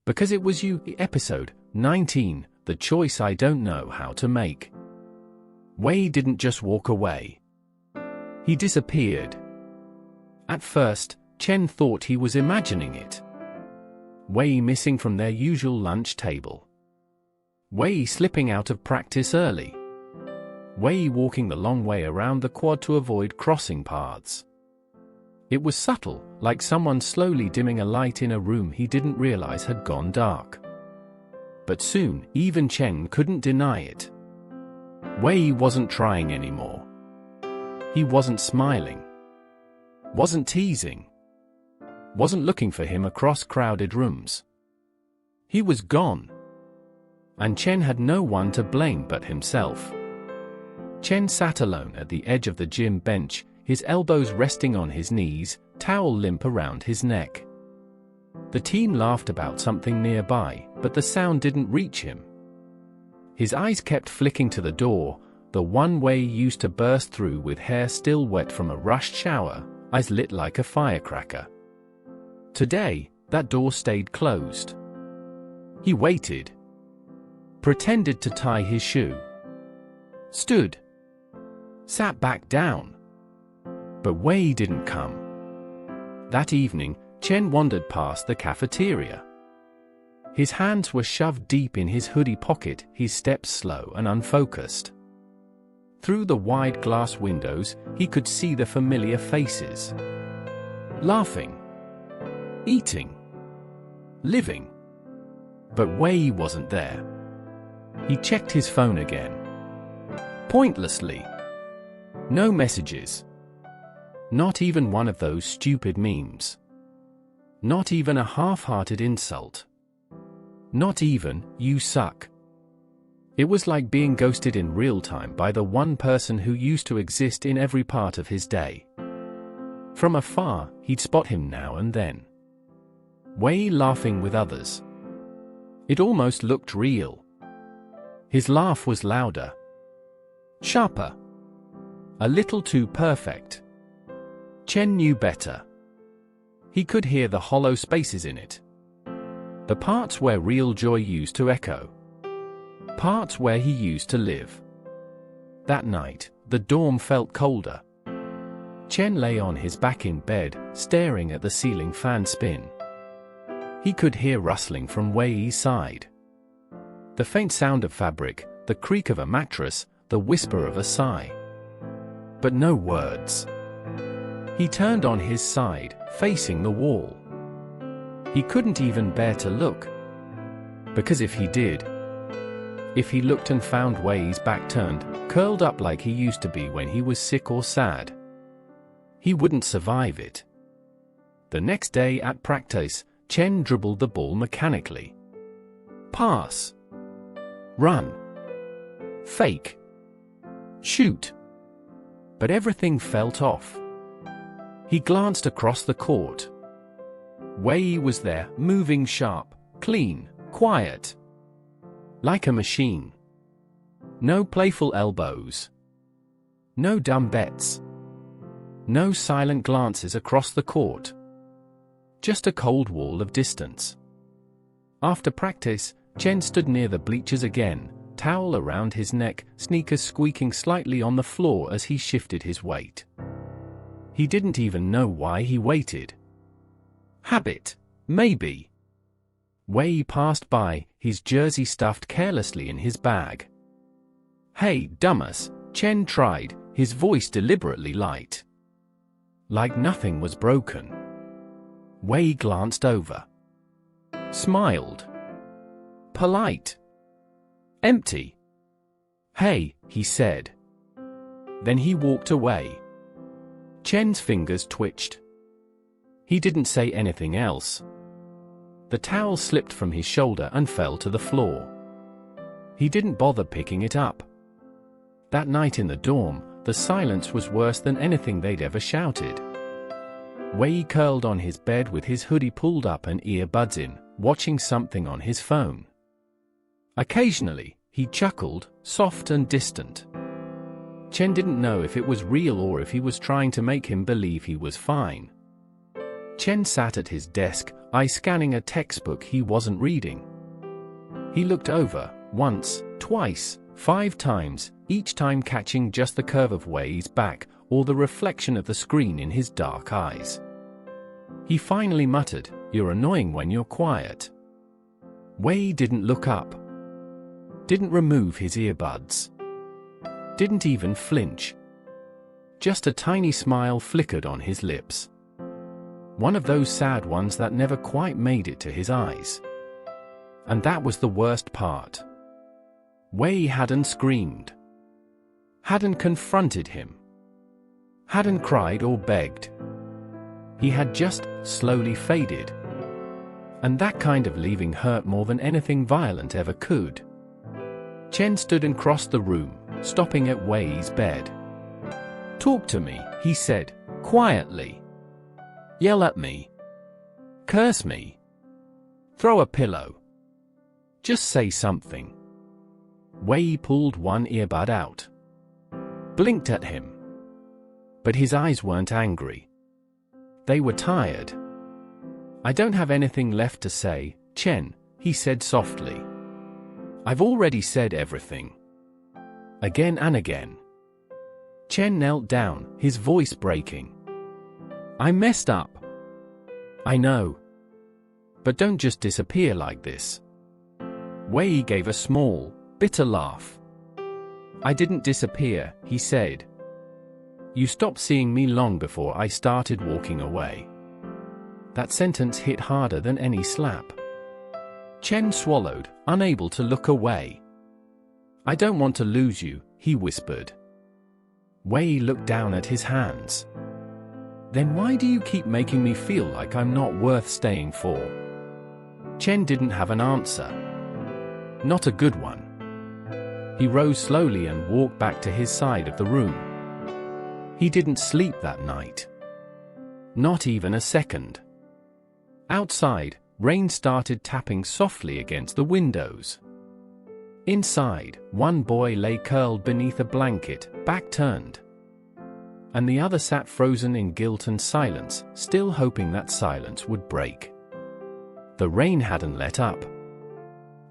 Because it was you, episode 19, the choice I don't know how to make. Wei didn't just walk away. He disappeared. At first, Chen thought he was imagining it. Wei missing from their usual lunch table. Wei slipping out of practice early. Wei walking the long way around the quad to avoid crossing paths. It was subtle, like someone slowly dimming a light in a room he didn't realize had gone dark. But soon, even Chen couldn't deny it. Wei wasn't trying anymore. He wasn't smiling. Wasn't teasing. Wasn't looking for him across crowded rooms. He was gone. And Chen had no one to blame but himself. Chen sat alone at the edge of the gym bench, his elbows resting on his knees, towel limp around his neck. The team laughed about something nearby, but the sound didn't reach him. His eyes kept flicking to the door, the one Wei used to burst through with hair still wet from a rushed shower, eyes lit like a firecracker. Today, that door stayed closed. He waited. Pretended to tie his shoe. Stood. Sat back down. But Wei didn't come. That evening, Chen wandered past the cafeteria. His hands were shoved deep in his hoodie pocket, his steps slow and unfocused. Through the wide glass windows, he could see the familiar faces. Laughing. Eating. Living. But Wei wasn't there. He checked his phone again. Pointlessly. No messages. Not even one of those stupid memes. Not even a half-hearted insult. Not even, "You suck." It was like being ghosted in real time by the one person who used to exist in every part of his day. From afar, he'd spot him now and then. Wei laughing with others. It almost looked real. His laugh was louder. Sharper. A little too perfect. Chen knew better. He could hear the hollow spaces in it. The parts where real joy used to echo. Parts where he used to live. That night, the dorm felt colder. Chen lay on his back in bed, staring at the ceiling fan spin. He could hear rustling from Wei's side. The faint sound of fabric, the creak of a mattress, the whisper of a sigh. But no words. He turned on his side, facing the wall. He couldn't even bear to look. Because if he did, if he looked and found Wei's back turned, curled up like he used to be when he was sick or sad, he wouldn't survive it. The next day at practice, Chen dribbled the ball mechanically. Pass. Run. Fake. Shoot. But everything felt off. He glanced across the court. Wei was there, moving sharp, clean, quiet. Like a machine. No playful elbows. No dumb bets. No silent glances across the court. Just a cold wall of distance. After practice, Chen stood near the bleachers again, towel around his neck, sneakers squeaking slightly on the floor as he shifted his weight. He didn't even know why he waited. Habit, maybe. Wei passed by, his jersey stuffed carelessly in his bag. Hey, dumbass, Chen tried, his voice deliberately light. Like nothing was broken. Wei glanced over. Smiled. Polite. Empty. Hey, he said. Then he walked away. Chen's fingers twitched. He didn't say anything else. The towel slipped from his shoulder and fell to the floor. He didn't bother picking it up. That night in the dorm, the silence was worse than anything they'd ever shouted. Wei curled on his bed with his hoodie pulled up and earbuds in, watching something on his phone. Occasionally, he chuckled, soft and distant. Chen didn't know if it was real or if he was trying to make him believe he was fine. Chen sat at his desk, eyes scanning a textbook he wasn't reading. He looked over, once, twice, 5 times, each time catching just the curve of Wei's back or the reflection of the screen in his dark eyes. He finally muttered, "You're annoying when you're quiet." Wei didn't look up. Didn't remove his earbuds. Didn't even flinch. Just a tiny smile flickered on his lips. One of those sad ones that never quite made it to his eyes. And that was the worst part. Wei hadn't screamed. Hadn't confronted him. Hadn't cried or begged. He had just slowly faded. And that kind of leaving hurt more than anything violent ever could. Chen stood and crossed the room, stopping at Wei's bed. "Talk to me," he said, quietly. "Yell at me. Curse me. Throw a pillow. Just say something." Wei pulled one earbud out. Blinked at him. But his eyes weren't angry. They were tired. "I don't have anything left to say, Chen," he said softly. "I've already said everything. Again and again." Chen knelt down, his voice breaking. "I messed up. I know. But don't just disappear like this." Wei gave a small, bitter laugh. "I didn't disappear," he said. "You stopped seeing me long before I started walking away." That sentence hit harder than any slap. Chen swallowed, unable to look away. "I don't want to lose you," he whispered. Wei looked down at his hands. "Then why do you keep making me feel like I'm not worth staying for?" Chen didn't have an answer. Not a good one. He rose slowly and walked back to his side of the room. He didn't sleep that night. Not even a second. Outside, rain started tapping softly against the windows. Inside, one boy lay curled beneath a blanket, back turned. And the other sat frozen in guilt and silence, still hoping that silence would break. The rain hadn't let up.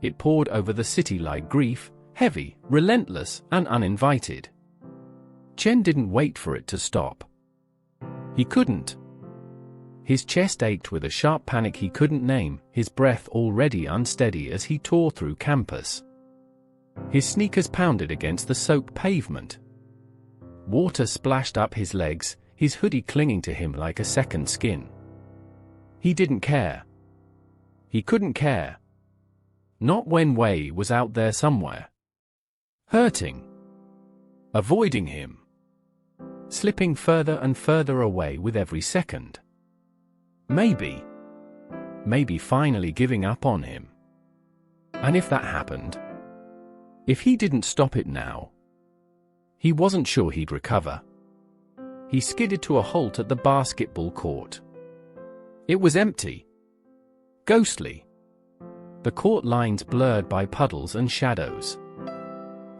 It poured over the city like grief, heavy, relentless, and uninvited. Chen didn't wait for it to stop. He couldn't. His chest ached with a sharp panic he couldn't name, his breath already unsteady as he tore through campus. His sneakers pounded against the soaked pavement. Water splashed up his legs, his hoodie clinging to him like a second skin. He didn't care. He couldn't care. Not when Wei was out there somewhere. Hurting. Avoiding him. Slipping further and further away with every second. Maybe finally giving up on him. And if that happened, if he didn't stop it now, he wasn't sure he'd recover. He skidded to a halt at the basketball court. It was empty. Ghostly. The court lines blurred by puddles and shadows.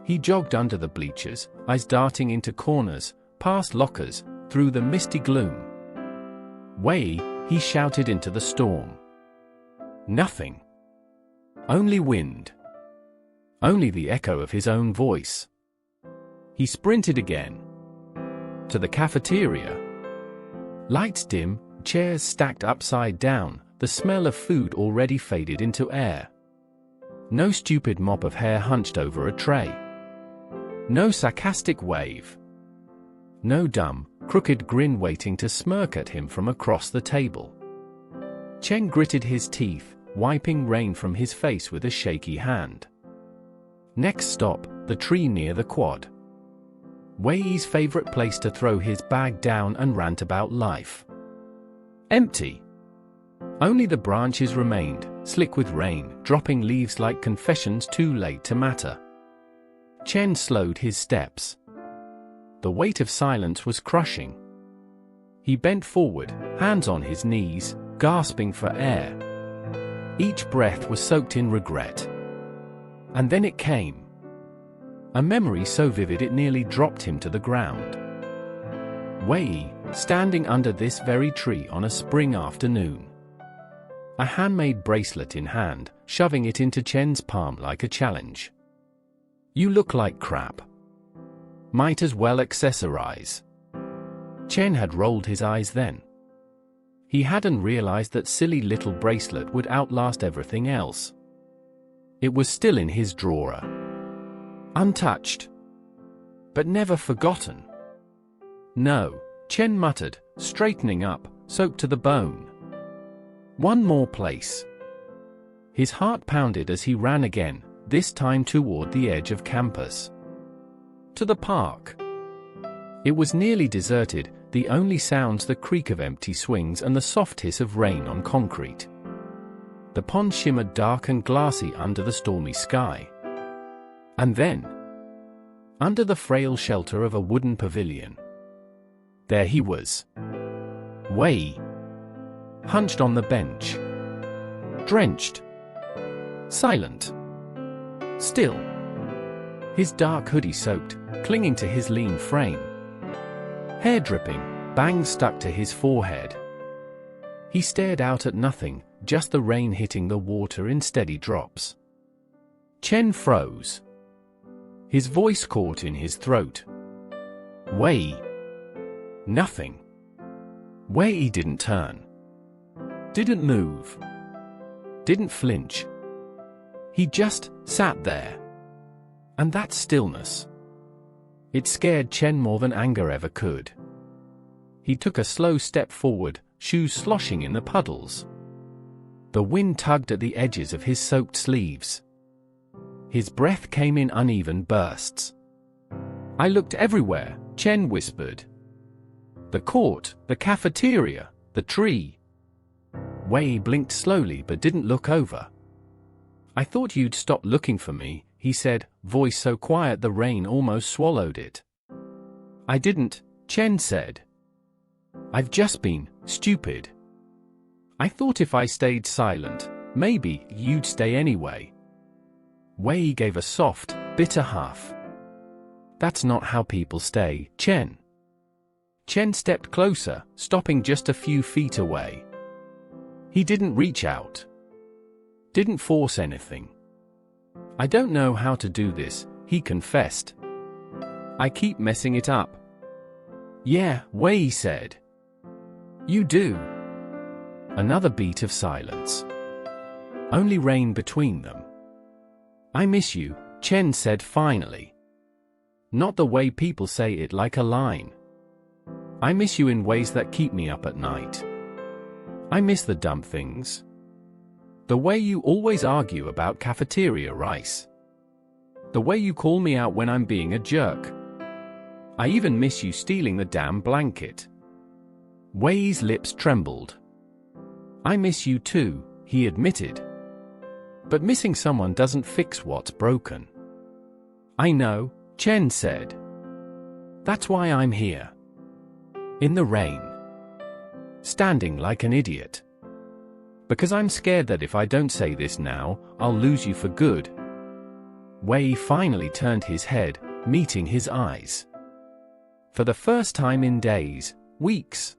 He jogged under the bleachers, eyes darting into corners, past lockers, through the misty gloom. "Wei," he shouted into the storm. Nothing. Only wind. Only the echo of his own voice. He sprinted again. To the cafeteria. Lights dim, chairs stacked upside down, the smell of food already faded into air. No stupid mop of hair hunched over a tray. No sarcastic wave. No dumb, crooked grin waiting to smirk at him from across the table. Chen gritted his teeth, wiping rain from his face with a shaky hand. Next stop, the tree near the quad. Wei's favorite place to throw his bag down and rant about life. Empty. Only the branches remained, slick with rain, dropping leaves like confessions too late to matter. Chen slowed his steps. The weight of silence was crushing. He bent forward, hands on his knees, gasping for air. Each breath was soaked in regret. And then it came. A memory so vivid it nearly dropped him to the ground. Wei, standing under this very tree on a spring afternoon. A handmade bracelet in hand, shoving it into Chen's palm like a challenge. "You look like crap. Might as well accessorize." Chen had rolled his eyes then. He hadn't realized that silly little bracelet would outlast everything else. It was still in his drawer. Untouched. But never forgotten. "No," Chen muttered, straightening up, soaked to the bone. "One more place." His heart pounded as he ran again, this time toward the edge of campus. To the park. It was nearly deserted, the only sounds the creak of empty swings and the soft hiss of rain on concrete. The pond shimmered dark and glassy under the stormy sky. And then, under the frail shelter of a wooden pavilion, there he was. Wei. Hunched on the bench. Drenched. Silent. Still. His dark hoodie soaked, clinging to his lean frame. Hair dripping, bangs stuck to his forehead. He stared out at nothing, just the rain hitting the water in steady drops. Chen froze. His voice caught in his throat. "Wei." Nothing. Wei didn't turn. Didn't move. Didn't flinch. He just sat there. And that stillness. It scared Chen more than anger ever could. He took a slow step forward, shoes sloshing in the puddles. The wind tugged at the edges of his soaked sleeves. His breath came in uneven bursts. "I looked everywhere," Chen whispered. "The court, the cafeteria, the tree." Wei blinked slowly but didn't look over. "I thought you'd stop looking for me," he said, voice so quiet the rain almost swallowed it. "I didn't," Chen said. "I've just been stupid. I thought if I stayed silent, maybe you'd stay anyway." Wei gave a soft, bitter huff. "That's not how people stay, Chen." Chen stepped closer, stopping just a few feet away. He didn't reach out. Didn't force anything. "I don't know how to do this," he confessed. "I keep messing it up." "Yeah," Wei said. "You do." Another beat of silence. Only rain between them. "I miss you," Chen said finally. Not the way people say it like a line. "I miss you in ways that keep me up at night. I miss the dumb things. The way you always argue about cafeteria rice. The way you call me out when I'm being a jerk. I even miss you stealing the damn blanket." Wei's lips trembled. "I miss you too," he admitted. "But missing someone doesn't fix what's broken." "I know," Chen said. "That's why I'm here. In the rain. Standing like an idiot. Because I'm scared that if I don't say this now, I'll lose you for good." Wei finally turned his head, meeting his eyes. For the first time in days, weeks.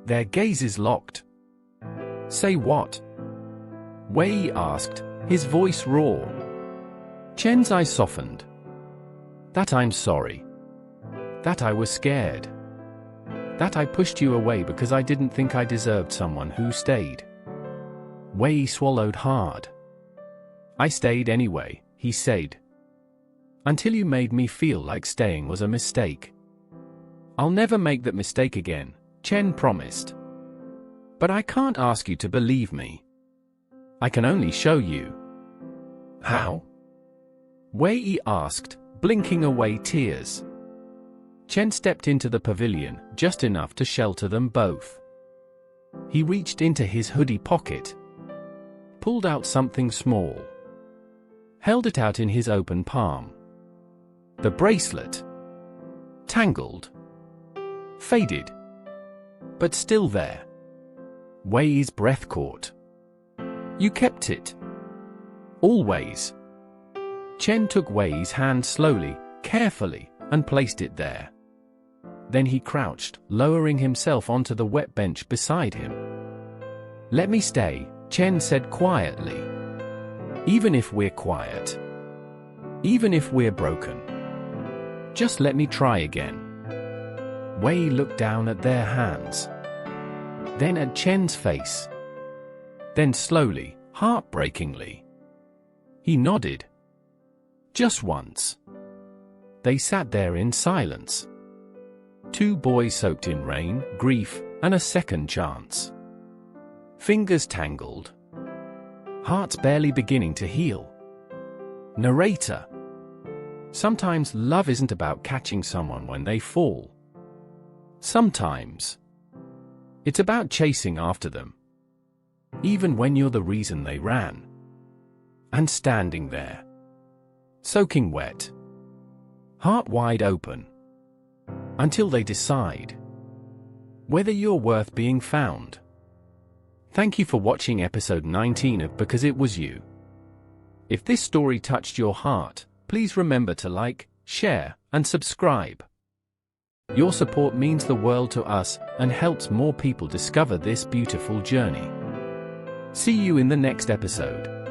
Their gazes locked. "Say what?" Wei asked, his voice raw. Chen's eyes softened. "That I'm sorry. That I was scared. That I pushed you away because I didn't think I deserved someone who stayed." Wei swallowed hard. "I stayed anyway," he said. "Until you made me feel like staying was a mistake." "I'll never make that mistake again," Chen promised. "But I can't ask you to believe me. I can only show you." "How?" Wei asked, blinking away tears. Chen stepped into the pavilion, just enough to shelter them both. He reached into his hoodie pocket, pulled out something small, held it out in his open palm. The bracelet. Tangled. Faded. But still there. Wei's breath caught. "You kept it." "Always." Chen took Wei's hand slowly, carefully, and placed it there. Then he crouched, lowering himself onto the wet bench beside him. "Let me stay," Chen said quietly. "Even if we're quiet. Even if we're broken. Just let me try again." Wei looked down at their hands. Then at Chen's face. Then slowly, heartbreakingly. He nodded. Just once. They sat there in silence. Two boys soaked in rain, grief, and a second chance. Fingers tangled. Hearts barely beginning to heal. Narrator. Sometimes love isn't about catching someone when they fall. Sometimes it's about chasing after them, even when you're the reason they ran. And standing there, soaking wet, heart wide open, until they decide whether you're worth being found. Thank you for watching episode 19 of Because It Was You. If this story touched your heart, please remember to like, share, and subscribe. Your support means the world to us and helps more people discover this beautiful journey. See you in the next episode.